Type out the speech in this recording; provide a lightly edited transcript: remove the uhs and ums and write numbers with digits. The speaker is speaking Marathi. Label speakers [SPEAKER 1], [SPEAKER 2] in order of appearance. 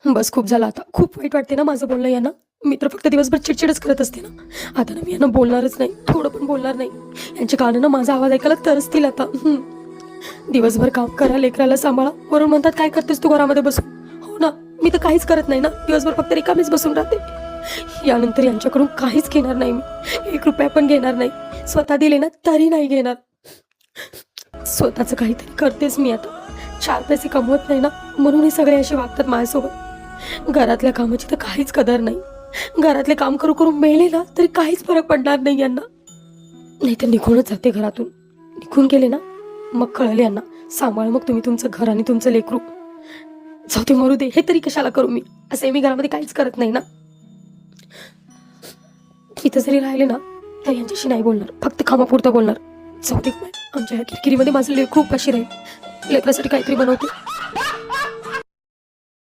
[SPEAKER 1] बस खूप झालं आता. खूप वाईट वाटते ना माझं बोलणं यांना. मी तर फक्त दिवसभर चिडचिडच करत असते ना. आता ना मी यांना बोलणारच नाही. थोडं पण बोलणार नाही. यांच्या कानानं ना माझा आवाज ऐकायला तरसतील आता. दिवसभर काम करा, लेकराला सांभाळा. वरून म्हणतात काय करतेस तू घरामध्ये बसून? हो ना, मी तर काहीच करत नाही ना. दिवसभर फक्त रिकामीच बसून राहते. यानंतर यांच्याकडून काहीच घेणार नाही मी. ₹1 पण घेणार नाही. स्वतः दिले ना तरी नाही घेणार. स्वतःचं काहीतरी करतेच मी आता. 4 पैसे कमवत नाही ना, म्हणून हे सगळे असे वागतात माझ्यासोबत. घरातल्या कामाची तर काहीच कदर नाही. घरातले काम करू करू मेले ना तरी काहीच फरक पडणार नाही यांना. नाही तर निघूनच जाते घरातून. निघून गेले ना मग कळले यांना. सांभाळ मग तुम्ही तुमचं घर आणि तुमचं लेकरू. जाऊ दे, मरू दे. हे तरी कशाला करू मी? असे मी घरामध्ये काहीच करत नाही ना. इथं जरी राहिले ना तर यांच्याशी नाही बोलणार, फक्त कामापुरतं बोलणार. जाऊ दे, आमच्या ह्या किरकिरीमध्ये माझं लेकरू उपाशी राहील. लेकरासाठी काहीतरी बनवते.